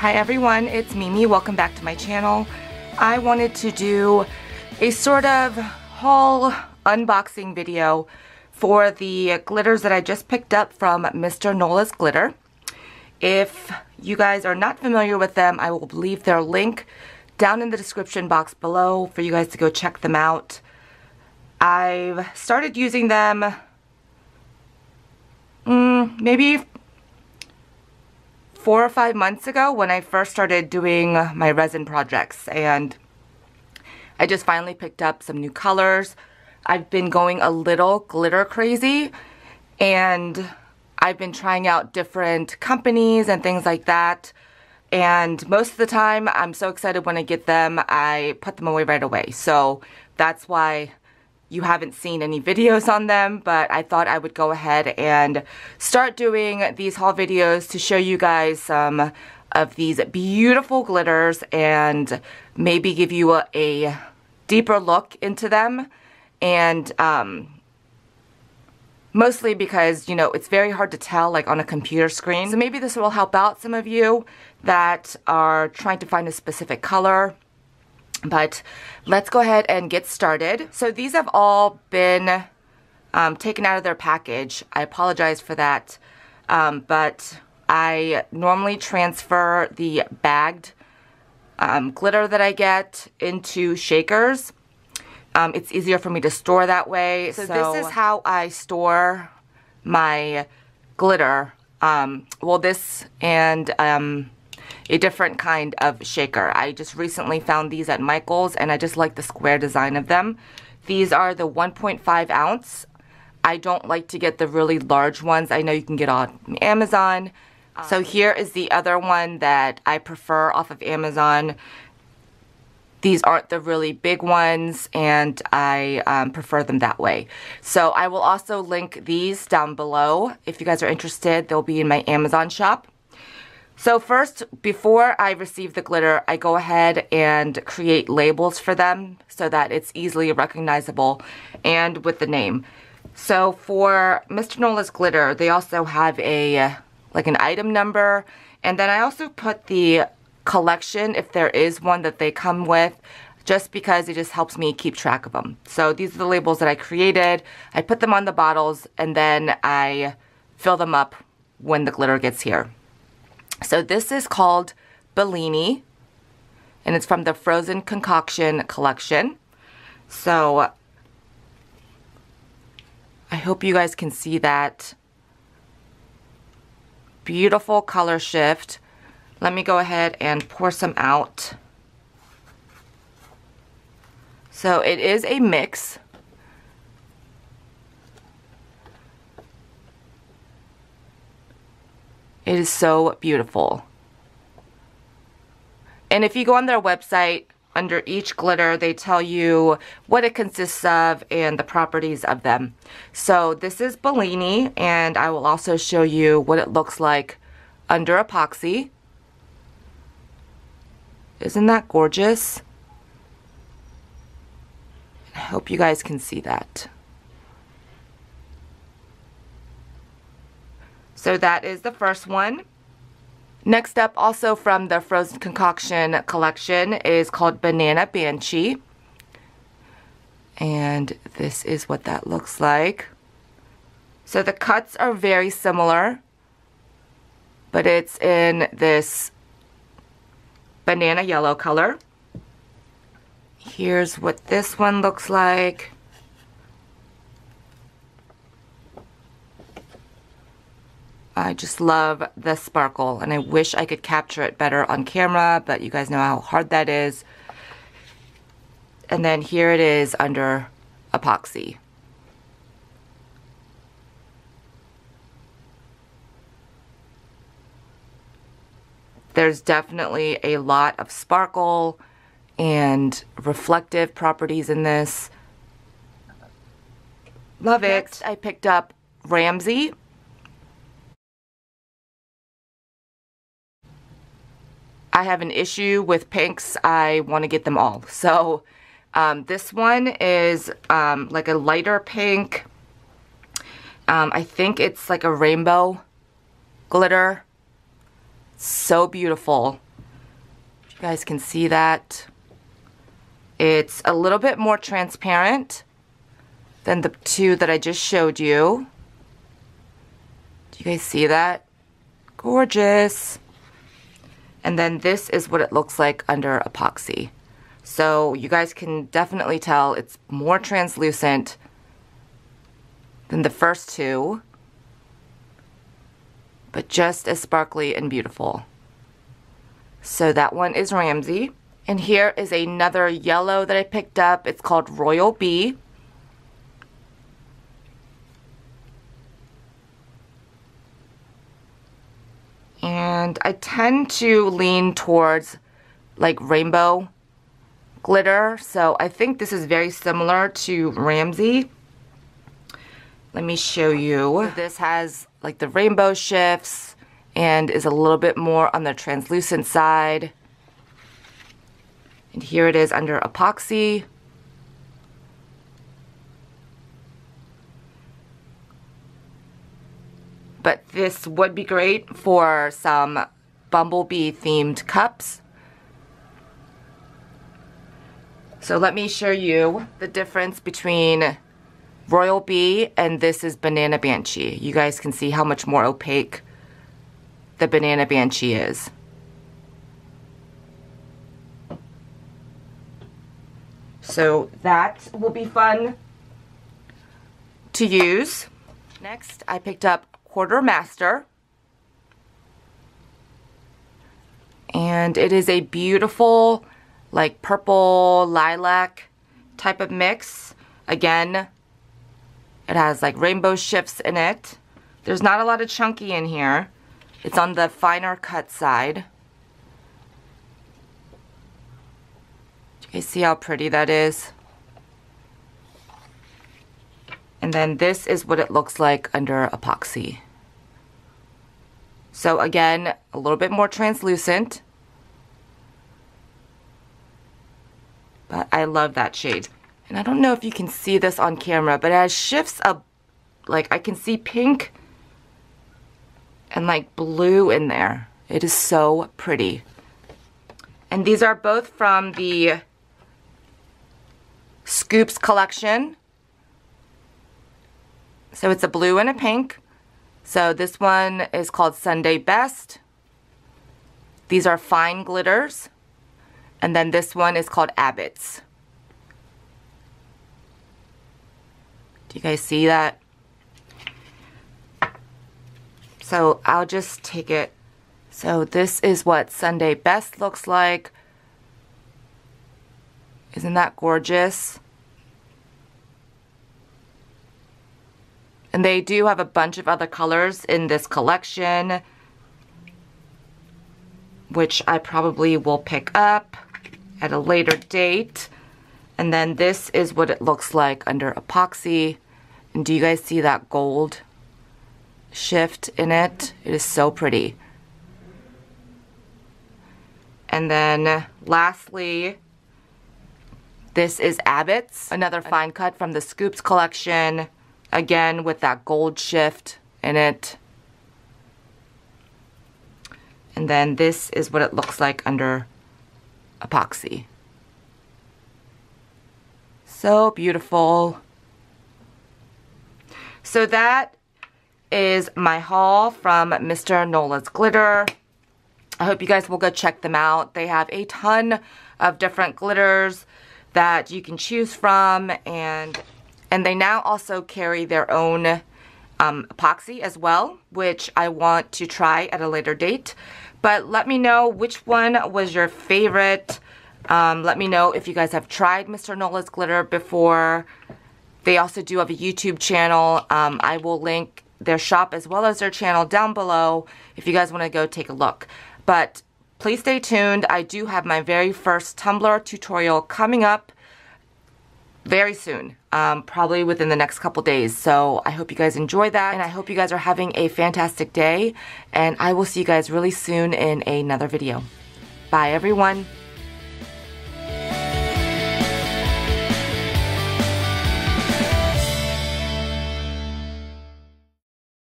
Hi everyone, it's Mimi. Welcome back to my channel. I wanted to do a sort of haul unboxing video for the glitters that I just picked up from Mr. Nola's Glitter. If you guys are not familiar with them, I will leave their link down in the description box below for you guys to go check them out. I've started using them maybe 4 or 5 months ago when I first started doing my resin projects, and I just finally picked up some new colors. I've been going a little glitter crazy, and I've been trying out different companies and things like that, and most of the time I'm so excited when I get them, I put them away right away. So that's why you haven't seen any videos on them, but I thought I would go ahead and start doing these haul videos to show you guys some of these beautiful glitters and maybe give you a deeper look into them. And mostly because, you know, it's very hard to tell like on a computer screen. So maybe this will help out some of you that are trying to find a specific color. But let's go ahead and get started. So these have all been taken out of their package. I apologize for that. But I normally transfer the bagged glitter that I get into shakers. It's easier for me to store that way. So this is how I store my glitter. Well, this and a different kind of shaker. I just recently found these at Michael's and I just like the square design of them. These are the 1.5 ounce. I don't like to get the really large ones. I know you can get on Amazon. So here is the other one that I prefer off of Amazon. These aren't the really big ones, and I prefer them that way. So I will also link these down below. If you guys are interested, they'll be in my Amazon shop. So first, before I receive the glitter, I go ahead and create labels for them so that it's easily recognizable and with the name. So for Mr. Nola's Glitter, they also have a like an item number, and then I also put the collection if there is one that they come with, just because it just helps me keep track of them. So these are the labels that I created. I put them on the bottles and then I fill them up when the glitter gets here. So this is called Bellini, and it's from the Frozen Concoction collection. So I hope you guys can see that beautiful color shift. Let me go ahead and pour some out. So it is a mix. It is so beautiful. And if you go on their website, under each glitter, they tell you what it consists of and the properties of them. So this is Bellini, and I will also show you what it looks like under epoxy. Isn't that gorgeous? I hope you guys can see that. So that is the first one. Next up, also from the Frozen Concoction collection, is called Banana Banshee. And this is what that looks like. So the cuts are very similar, but it's in this banana yellow color. Here's what this one looks like. I just love the sparkle, and I wish I could capture it better on camera, but you guys know how hard that is. And then here it is under epoxy. There's definitely a lot of sparkle and reflective properties in this. Love it. Next, I picked up Ramsey. I have an issue with pinks. I want to get them all. So this one is like a lighter pink. I think it's like a rainbow glitter. So beautiful. You guys can see that. It's a little bit more transparent than the two that I just showed you. Do you guys see that? Gorgeous. And then this is what it looks like under epoxy. So you guys can definitely tell it's more translucent than the first two, but just as sparkly and beautiful. So that one is Ramsey. And here is another yellow that I picked up. It's called Royal Bee. And I tend to lean towards like rainbow glitter. So I think this is very similar to Ramsey. Let me show you. This has like the rainbow shifts and is a little bit more on the translucent side. And here it is under epoxy. But this would be great for some bumblebee themed cups. So let me show you the difference between Royal Bee and this is Banana Banshee. You guys can see how much more opaque the Banana Banshee is. So that will be fun to use. Next, I picked up Quartermaster. And it is a beautiful, like purple lilac type of mix. Again, it has like rainbow shifts in it. There's not a lot of chunky in here. It's on the finer cut side. Do you guys see how pretty that is? And then this is what it looks like under epoxy. So again, a little bit more translucent. But I love that shade. And I don't know if you can see this on camera, but it has shifts of, like, I can see pink and like blue in there. It is so pretty. And these are both from the Scoops collection. So it's a blue and a pink. So this one is called Sunday Best. These are fine glitters. And then this one is called Abbott's. Do you guys see that? So I'll just take it. So this is what Sunday Best looks like. Isn't that gorgeous? And they do have a bunch of other colors in this collection, which I probably will pick up at a later date. And then this is what it looks like under epoxy. And do you guys see that gold shift in it? It is so pretty. And then lastly, this is Abbott's, another fine cut from the Scoops collection. Again, with that gold shift in it. And then this is what it looks like under epoxy. So beautiful. So that is my haul from Mr. Nola's Glitter. I hope you guys will go check them out. They have a ton of different glitters that you can choose from, and they now also carry their own epoxy as well, which I want to try at a later date. But let me know which one was your favorite. Let me know if you guys have tried Mr. Nola's Glitter before. They also do have a YouTube channel. I will link their shop as well as their channel down below if you guys want to go take a look. But please stay tuned. I do have my very first tumbler tutorial coming up very soon, probably within the next couple days. So I hope you guys enjoy that, and I hope you guys are having a fantastic day, and I will see you guys really soon in another video. Bye everyone.